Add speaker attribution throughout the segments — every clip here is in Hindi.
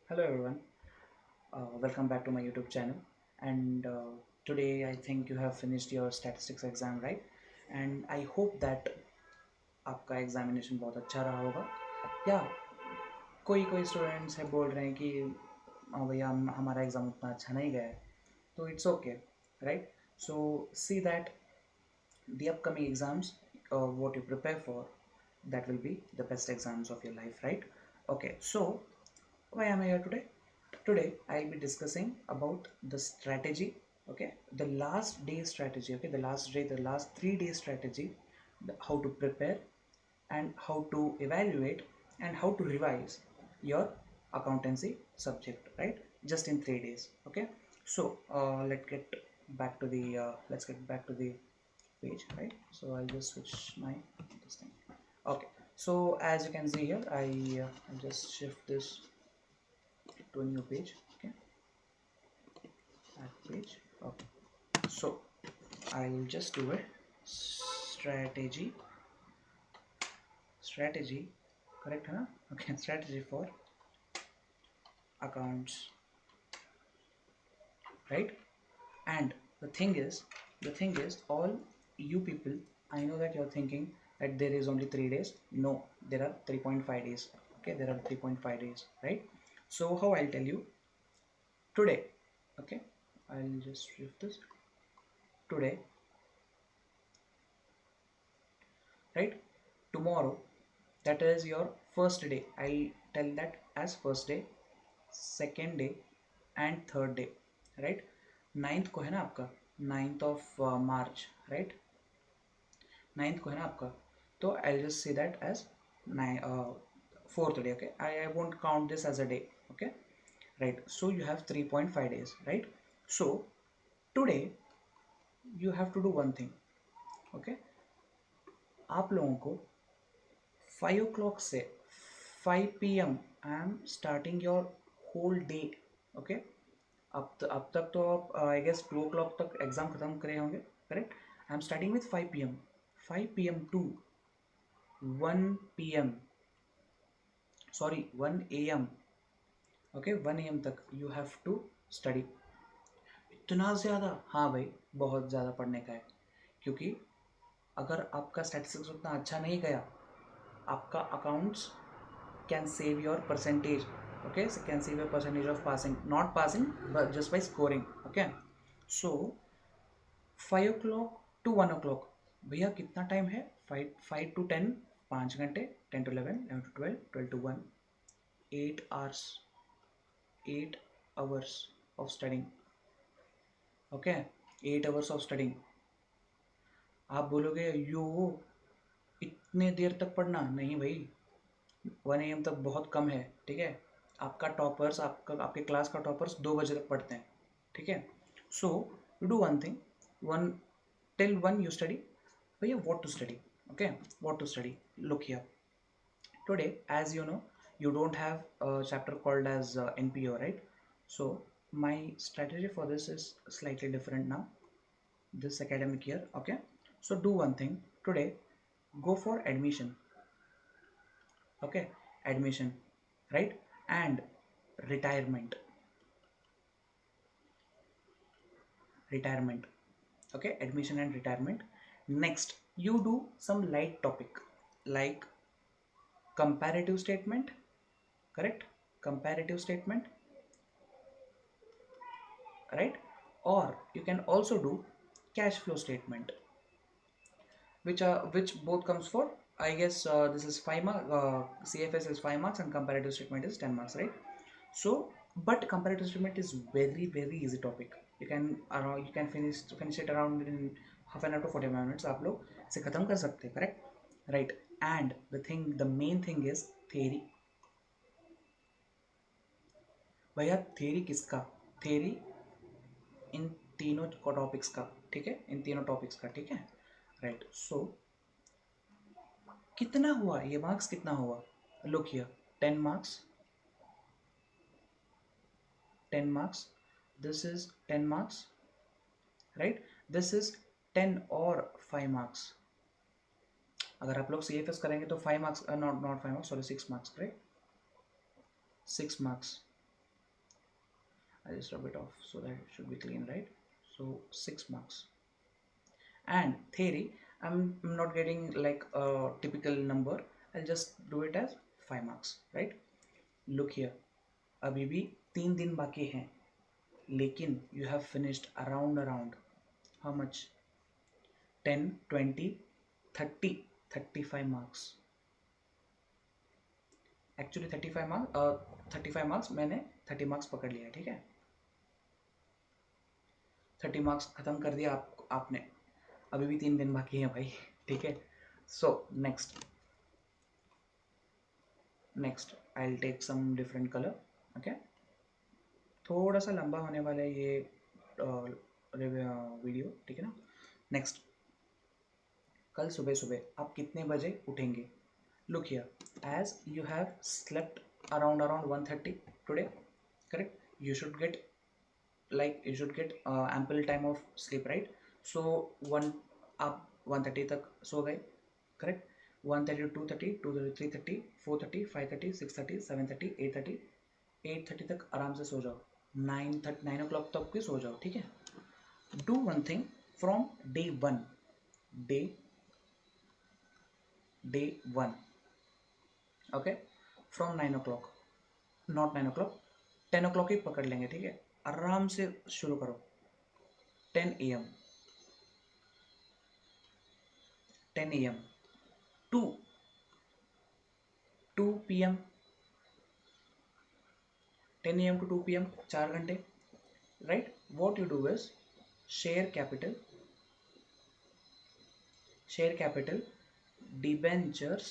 Speaker 1: Hello everyone, welcome back to my YouTube channel. And today I think you have finished your statistics exam, right? And I hope that आपका एग्जामिनेशन बहुत अच्छा रहा होगा या कोई कोई स्टूडेंट्स है बोल रहे हैं कि हाँ भैया हमारा एग्ज़ाम उतना अच्छा नहीं गया है तो it's okay right so see that the upcoming exams what you prepare for that will be the best exams of your life, right? Okay, so why am I here today? Today I'll be discussing about the strategy. Okay, the last day strategy. Okay, the last 3 days strategy, how to prepare and how to evaluate and how to revise your accountancy subject, right? Just in 3 days. Okay, so let's get back to the page, right? So I'll just switch my this thing. Okay, so as you can see here, I'll just shift this to a new page. Okay, that page. Okay, so I'll just do it. Strategy correct huh? Okay, strategy for accounts, right? And the thing is all you people, I know that you're thinking that there is only 3 days. No, there are 3.5 days. Okay, there are 3.5 days, right? So how I'll tell you today. Okay, I'll just shift this today, right? Tomorrow, that is your first day. I'll tell that as first day, second day and third day, right? Ninth को है ना आपका, 9th of March, right? Ninth को है ना आपका, तो I just say that as fourth day. Okay, I won't count this as a day. Okay, right? So you have 3.5 days, right? So today you have to do one thing. Okay, आप लोगों को 5 o'clock से 5 p.m. I am starting your whole day. Okay, अब तक तो आप आई गेस 2 o'clock तक एग्ज़ाम ख़त्म करे होंगे, correct? I am starting with 5 p.m. 5 p.m. To 1 p.m. Sorry 1 a.m. Okay, 1 a.m. तक यू हैव टू स्टडी. इतना ज़्यादा? हाँ भाई, बहुत ज़्यादा पढ़ने का है, क्योंकि अगर आपका स्टैटिस्टिक्स उतना अच्छा नहीं गया, आपका accounts can save your percentage. Okay, so can save your percentage of passing, not passing but just by scoring. Okay, so 5 o'clock to 1 o'clock, भैया कितना टाइम है? 5 to 10, 5 घंटे. 10 to 11, 11 to 12, 12 to 1, 8 hours, 8 hours of studying. Okay, 8 hours of studying. आप बोलोगे यो इतने देर तक पढ़ना? नहीं भाई, 1 a.m. तक बहुत कम है, ठीक है? आपका टॉपर्स, आपके क्लास का टॉपर्स 2 बजे तक पढ़ते हैं, ठीक है? So you do one thing, one till 1 you study. भैया what to study? Okay, what to study? Look here, today as you know you don't have a chapter called as NPO, right? So my strategy for this is slightly different now, this academic year. Okay, so do one thing today, go for admission. Okay, admission, right? And retirement. Okay, admission and retirement. Next, you do some light topic like comparative statement, correct? Comparative statement, right? Or you can also do cash flow statement, which both comes for, I guess this is 5 marks. CFS is 5 marks and comparative statement is 10 marks, right? So but comparative statement is very very easy topic. You can finish it around in half an hour to 45 minutes. आप लोग इसे खत्म कर सकते हैं, correct? Right. And the main thing is theory. भैया theory किसका? theory इन तीनों टॉपिक्स का, ठीक है? इन तीनों टॉपिक्स का, ठीक है? राइट. सो कितना हुआ ये मार्क्स? कितना हुआ? Look here, 10 marks, 10 marks, this is 10 marks, right? This is 10 और 5 marks. अगर आप लोग CFS करेंगे तो 5 marks, not 5 marks, sorry, 6 marks, right? 6 marks. I just rub it off so that it should be clean, right? So 6 marks. And theory, I'm not getting like a typical number. I'll just do it as 5 marks, right? Look here, अभी भी 3 दिन बाकी हैं, लेकिन you have finished around how much? 10, 20, 30, 35 marks. Actually 35 marks मैंने 30 मार्क्स पकड़ लिया, ठीक है? 30 मार्क्स खत्म कर दिया आपने। अभी भी 3 दिन बाकी है भाई, ठीक है? So next I will take some different colour, okay? थोड़ा सा लंबा होने वाला है ये वीडियो, ठीक है ना? नेक्स्ट, कल सुबह सुबह आप कितने बजे उठेंगे? Look here, as you have slept around 1:30 today, correct? You should get ample time of sleep, right? So one आप 1:30 तक सो गए, correct? 1:30 to 2:30, 2:30 3:30 4:30 5:30 6:30 7:30 8:30, 8:30 तक आराम से सो जाओ, 9 o'clock तक भी सो जाओ, ठीक है? Do one thing from day one, day one, okay? From 9 o'clock, not 9 o'clock, 10 o'clock ही पकड़ लेंगे, ठीक है? आराम से शुरू करो, 10 AM, 10 AM to 2 PM, 10 AM to 2 PM, 4 घंटे, right? What you do is share capital debentures,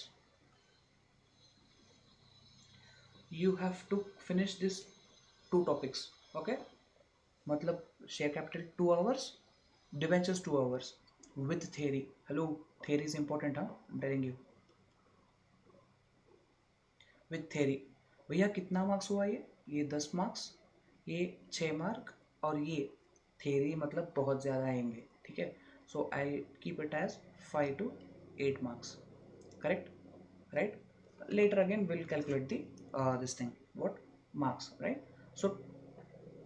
Speaker 1: you have to finish this 2 topics, okay? मतलब share capital 2 hours, debentures 2 hours with theory. Hello, theory is important, हाँ? I'm telling you, with theory. भैया कितना मार्क्स हुआ ये 10 मार्क्स, ये 6 मार्क, और ये theory मतलब बहुत ज़्यादा आएंगे, ठीक है? So I keep it as 5 to 8 marks, correct? Right? Later again we'll calculate the this thing, what marks, right? So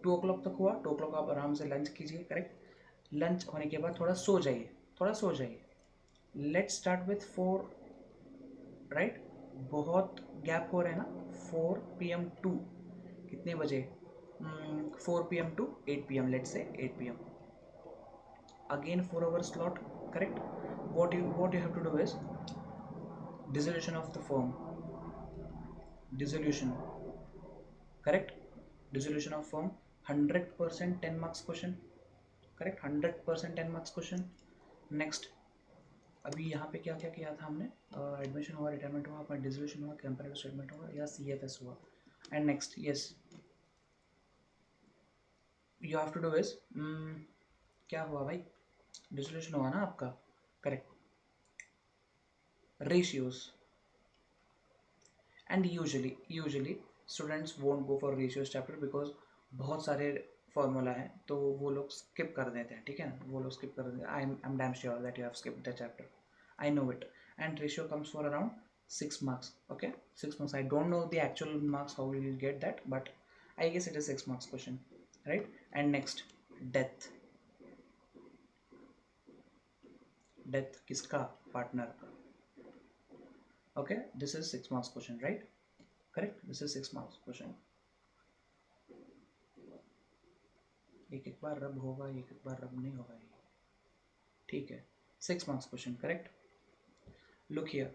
Speaker 1: 2 o'clock तक हुआ, 2 o'clock आप आराम से लंच कीजिए, करेक्ट? लंच होने के बाद थोड़ा सो जाइए। Let's start with 4, right? बहुत गैप हो रहे हैं ना, 4 PM टू कितने बजे? 4 PM to 8 PM, let's say 8 PM, again 4 hour slot, correct? what you have to do is dissolution of the firm, dissolution, correct? Dissolution of firm, 100% 10 marks question, correct? 100% 10 marks question. Next, अभी यहाँ पे क्या क्या किया था हमने? एडमिशन हुआ, रिटायरमेंट हुआ, अपना डिसोल्यूशन हुआ, कंपैरेटिव स्टेटमेंट हुआ, या CFS हुआ। And next, yes, you have to do is, क्या हुआ भाई? डिसोल्यूशन हुआ ना आपका, correct? Ratios, and usually students won't go for ratios chapter because बहुत सारे फॉर्मूला है, तो वो लोग स्किप कर देते हैं, ठीक है ना? वो लोग स्किप कर देते हैं। I am damn sure that you have skipped the chapter, I know it. And ratio comes for around 6 marks, okay? 6 marks, I don't know the actual marks how you will get that, but I guess it is 6 marks question, right? And next, death किसका? पार्टनर का, okay? This is 6 marks question, right? Correct? This is 6 marks question. एक बार रब होगा, एक बार रब नहीं होगा, ये ठीक है? 6 marks question, correct? Look here,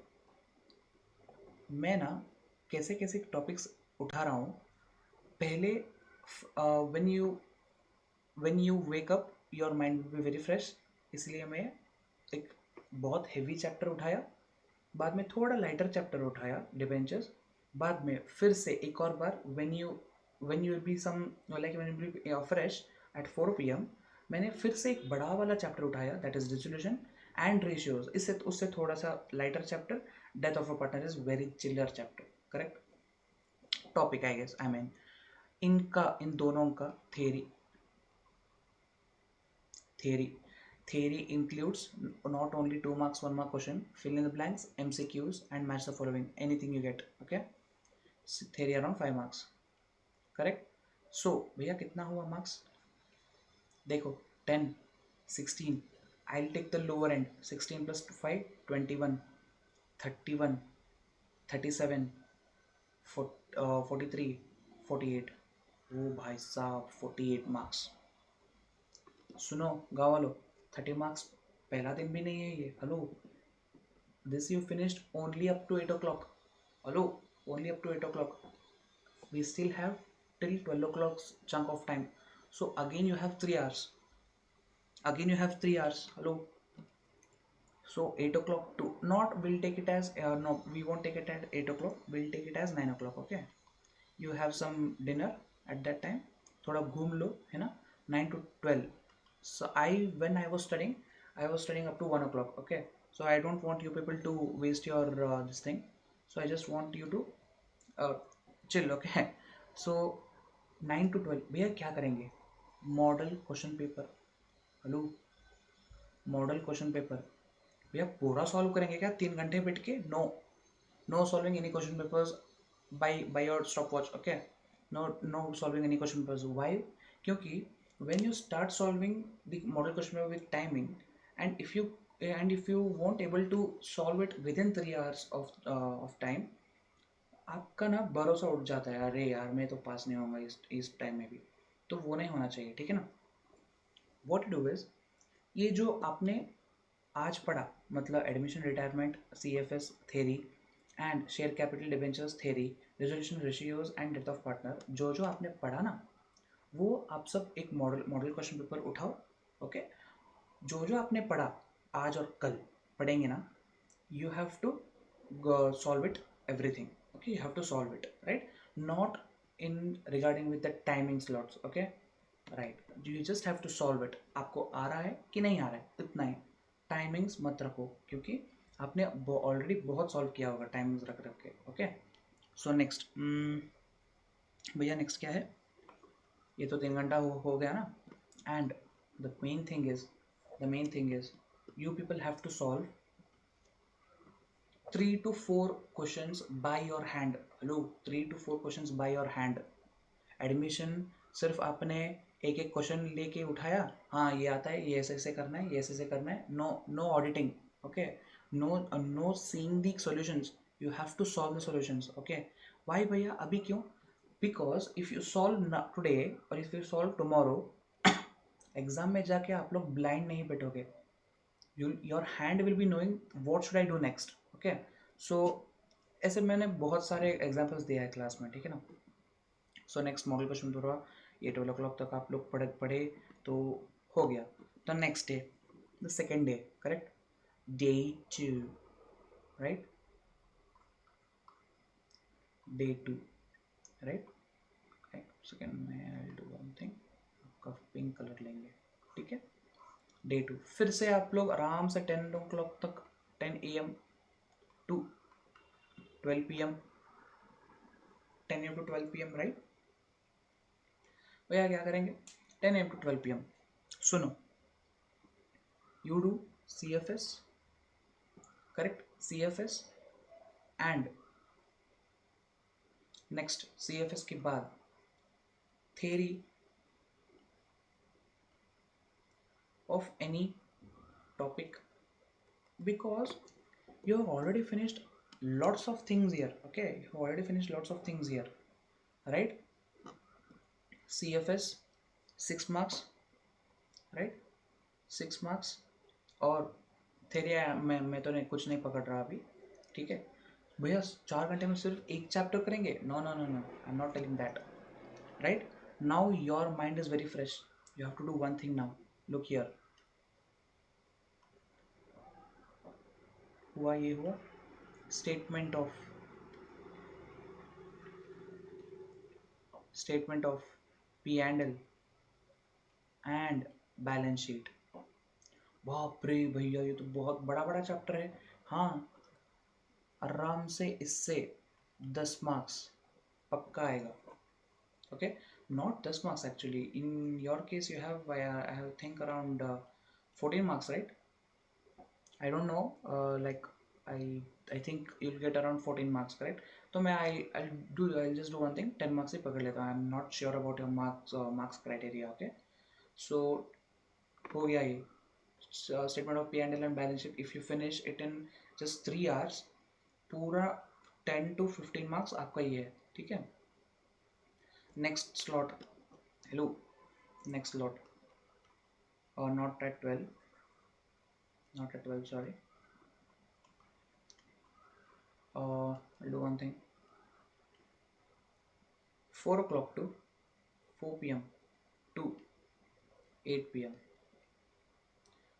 Speaker 1: मैं ना कैसे कैसे टॉपिक्स उठा रहा हूँ। पहले when you wake up your mind will be very fresh, इसलिए मैं एक बहुत हैवी चैप्टर उठाया, बाद में थोड़ा लाइटर चैप्टर उठाया, डिबेंचर्स, बाद में फिर से एक और बार when you will be some like when you be fresh at 4 PM, मैंने फिर से एक बड़ा वाला चैप्टर उठाया, that is dissolution and ratios. इससे उससे थोड़ा सा lighter chapter, death of a partner is very chiller chapter, correct? Topic I guess, I mean इन दोनों का theory includes not only 2 marks 1 mark question, fill in the blanks, MCQs, and match the following, anything you get, okay? Theory around 5 marks, correct? सो भैया कितना हुआ मार्क्स, देखो 10, 16, I will take the lower end, 16 plus 5, 21, 31, 37, 43, 48। ओ भाई साहब 48 मार्क्स। सुनो गाँव वालों, 30 मार्क्स पहला दिन भी नहीं है ये, hello. This you finished only up to 8 o'clock, hello, only up to 8 o'clock। We still have till 12 o'clock's chunk of time. So again you have 3 hours. Again you have 3 hours. Hello. So 8 o'clock to not, we'll take it as no, we won't take it at 8 o'clock. We'll take it as 9 o'clock. Okay. You have some dinner at that time. थोड़ा घूम लो है ना, 9 to 12. So I was studying up to 1 o'clock. Okay. So I don't want you people to waste your this thing. So I just want you to uh, chill. Okay. So 9 to 12 भैया क्या करेंगे, model question paper, hello, model question paper भैया पूरा सॉल्व करेंगे क्या 3 घंटे बैठ के, no, no solving any question papers by your stop watch, okay, no, no solving any question papers, why, क्योंकि when you start solving the model question paper with timing, and if you won't able to solve it within 3 hours of time, आपका ना भरोसा उठ जाता है, अरे यार मैं तो पास नहीं होऊंगा इस टाइम में भी, तो वो नहीं होना चाहिए, ठीक है ना। व्हाट डू इज, ये जो आपने आज पढ़ा, मतलब admission retirement C F S theory and share capital debentures theory, resolution ratios and death of partner, जो जो आपने पढ़ा ना, वो आप सब एक मॉडल मॉडल क्वेश्चन पेपर उठाओ, ओके। जो जो आपने पढ़ा आज और कल पढ़ेंगे ना, you have to solve it everything, okay, you have to solve it, right, not in regarding with the timing slots, okay, right, you just have to solve it, आपको आ रहा है कि नहीं आ रहा है इतना ही, टाइमिंग्स मत रखो क्योंकि आपने ऑलरेडी बहुत सॉल्व किया होगा टाइमिंग्स रख रख के, ओके। सो नेक्स्ट भैया नेक्स्ट क्या है, ये तो 3 घंटा हो गया ना, and the main thing is you people have to solve 3 to 4 questions by your hand, hello, 3 to 4 questions by your hand। Admission सिर्फ आपने एक एक क्वेश्चन लेके उठाया, हाँ ये आता है, ये ऐसे ऐसे करना है, ये ऐसे ऐसे करना है, no, no auditing, okay, no, no seeing the solutions, you have to solve the solutions, okay. Why भैया, अभी क्यों, because if you solve today और if you solve tomorrow, exam में जाके आप लोग ब्लाइंड नहीं बैठोगे, your hand will be knowing what should I do next, okay. So ऐसे मैंने बहुत सारे एग्जाम्पल्स दिया है क्लास में, ठीक है ना। सो नेक्स्ट मॉडल क्वेश्चन पूरा ये 12 o'clock तक आप लोग पढ़े पढ़े तो हो गया। तो next day, the second day, correct, day 2, right, day 2, right, second में आई डू वन थिंग, आपका पिंक कलर लेंगे, ठीक है। डे 2 फिर से आप लोग आराम से 10 o'clock तक, 10 AM to 12 PM, 10 AM to 12 PM, right. भैया क्या करेंगे, 10 AM to 12 PM, सुनो, you do CFS, correct, CFS, and next CFS के बाद theory of any topic, because you have already finished lots of things here, okay, you have already finished lots of things here, right, CFS 6 marks, right, 6 marks, और थेरी मैं तो नहीं, कुछ नहीं पकड़ रहा अभी, ठीक है भैया, 4 घंटे में सिर्फ एक चैप्टर करेंगे, no no no no, I am not telling that, right. Now your mind is very fresh, you have to do one thing now, look here, हुआ ये हुआ statement of P&L and balance sheet, बाप रे भैया ये तो बहुत बड़ा बड़ा चैप्टर है, हाँ आराम से इससे 10 मार्क्स पक्का आएगा, okay, not 10 marks actually, in your case you have I have think around 14 marks, right, I don't know, like I think you'll get around 14 marks, correct। तो मैं I just do one thing, 10 marks ही पकड़ लेता हूँ. I am not sure about your marks criteria. Okay, so हो गया ये statement of P&L balance sheet. If you finish it in just 3 hours, पूरा 10 to 15 मार्क्स आपका ये है. ठीक है, next slot. Hello, next slot. और not at 12, not at 12, sorry. I'll do one thing. 4 o'clock to 4 p.m. to 8 p.m.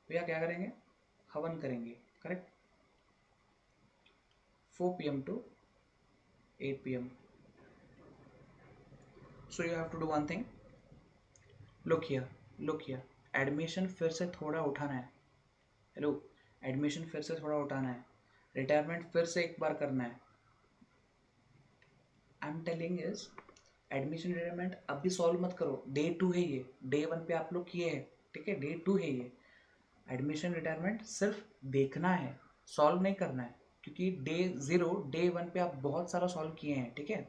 Speaker 1: भैया क्या करेंगे? हवन करेंगे, correct? 4 p.m. to 8 p.m. So you have to do one thing. Look here, look here. Admission फिर से थोड़ा उठाना है. हेलो, एडमिशन फिर से थोड़ा उठाना है. रिटायरमेंट फिर से एक बार करना है. I am telling is, admission retirement अभी सॉल्व मत करो. डे 2 है ये. डे 1 पे आप लोग किए हैं, ठीक है? डे 2 है ये. एडमिशन रिटायरमेंट सिर्फ देखना है, सॉल्व नहीं करना है. क्योंकि डे 0, डे 1 पे आप बहुत सारा सॉल्व किए हैं, ठीक है?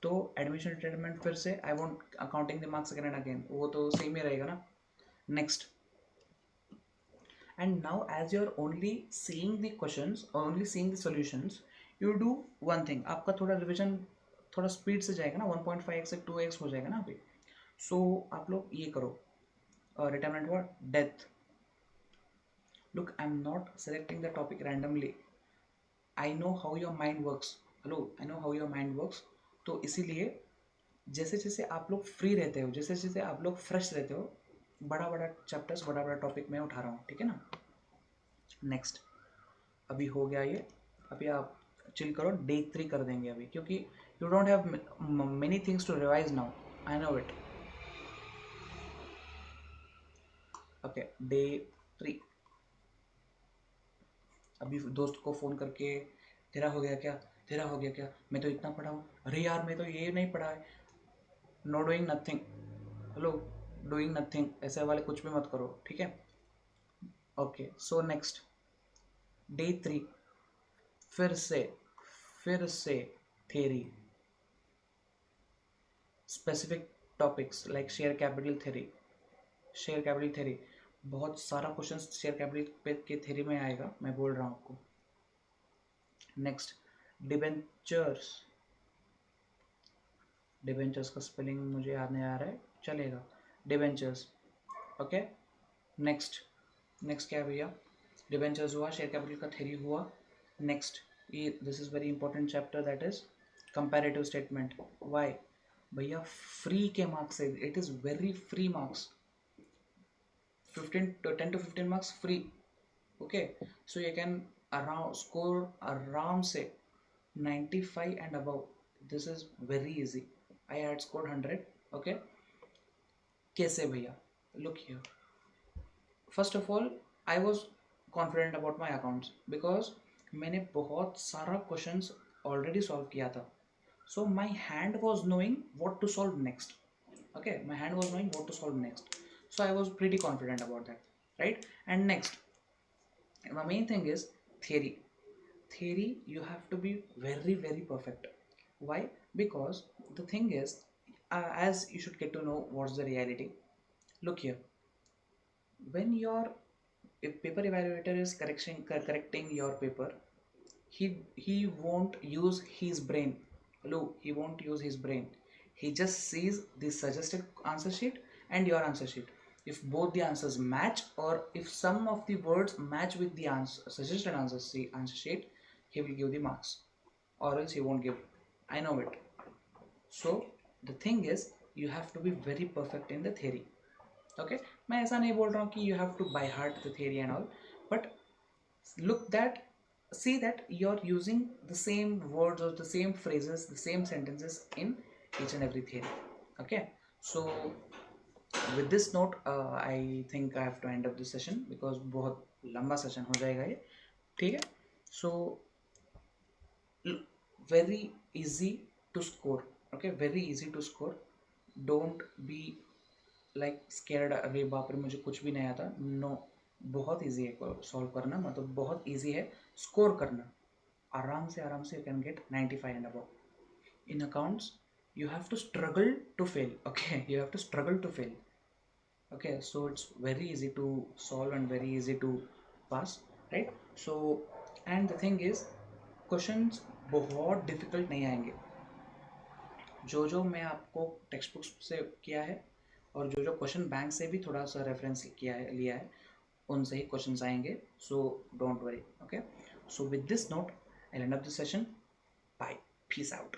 Speaker 1: तो एडमिशन रिटायरमेंट फिर से, I want accounting the marks again and again, वो तो सेम ही रहेगा ना. Next. And now as you're only seeing the questions, only seeing the solutions, you do one thing. आपका थोड़ा रिविजन थोड़ा स्पीड से जाएगा ना, 1.5x से 2x हो जाएगा ना अभी. सो आप लोग ये करो, रिटायरमेंट हुआ, death. Look, I am not selecting the topic randomly. I know how your mind works. Hello, I know how your mind works. तो इसीलिए जैसे जैसे आप लोग फ्री रहते हो, जैसे जैसे आप लोग फ्रेश रहते हो, बड़ा बड़ा चैप्टर्स, बड़ा बड़ा टॉपिक मैं उठा रहा हूँ, ठीक है ना. नेक्स्ट. अभी हो गया ये. अभी आप चिल करो, डे 3 कर देंगे अभी, क्योंकि you don't have many things to revise now. I know it. Okay, day 3. अभी दोस्त को फ़ोन करके, तेरा हो गया क्या, तेरा हो गया क्या, मैं तो इतना पढ़ा हूँ, अरे यार मैं तो ये नहीं पढ़ा है. Know doing nothing. Hello, doing nothing ऐसे वाले कुछ भी मत करो, ठीक है? Okay, so next. डे 3 फिर से theory, specific topics like share capital theory. Share capital theory, बहुत सारा क्वेश्चन शेयर कैपिटल के थ्योरी में आएगा, मैं बोल रहा हूँ आपको. नेक्स्ट. डिबेंचर्स. डिबेंचर्स का स्पेलिंग मुझे याद नहीं आ रहा है, चलेगा. डिबेंचर्स. Okay, next. नेक्स्ट क्या है भैया? डिबेंचर्स हुआ, शेयर कैपिटल का थ्योरी हुआ. नेक्स्ट, ये this is very important chapter, that is comparative statement. Why भैया? फ्री के मार्क्स है, it is very free marks. 10 to 15 marks free. Okay, so you can around score around say 95 and above. This is very easy. I had scored 100. Okay, कैसे भैया? Look here. First of all, I was confident about my accounts because मैंने बहुत सारा questions already solve किया था. So my hand was knowing what to solve next. Okay, my hand was knowing what to solve next. So I was pretty confident about that, right? And next, the main thing is theory. Theory, you have to be very very perfect. Why? Because the thing is, as you should get to know what's the reality. Look here, when your if paper evaluator is correcting your paper, he won't use his brain. Hello, he won't use his brain. He just sees the suggested answer sheet and your answer sheet. If both the answers match, or if some of the words match with the suggested answer sheet, he will give the marks, or else he won't give. I know it. So the thing is, you have to be very perfect in the theory. Okay, मैं ऐसा नहीं बोल रहा हूँ कि you have to by heart the theory and all, but look that, see that you're using the same words or the same phrases, the same sentences in each and every theory. Okay, so with this note, I think I have to end up this session because बहुत लंबा सेशन हो जाएगा ये, ठीक है? So very easy to score. Okay, very easy to score. Don't be like scared, अरे बाप रे मुझे कुछ भी नहीं आता. नो, बहुत इजी है सॉल्व करना, मतलब बहुत इजी है स्कोर करना. आराम से you can get 95 and above. In accounts you have to struggle to fail. Okay, you have to struggle to fail. Okay, so it's very easy to solve and very easy to pass, right? So and the thing is, questions बहुत डिफिकल्ट नहीं आएंगे. जो मैं आपको टेक्स्ट बुक्स से किया है और जो क्वेश्चन बैंक से भी थोड़ा सा रेफरेंस किया है लिया है, उनसे ही क्वेश्चंस आएंगे. So don't worry. Okay, so with this note I end up this session. Bye, peace out.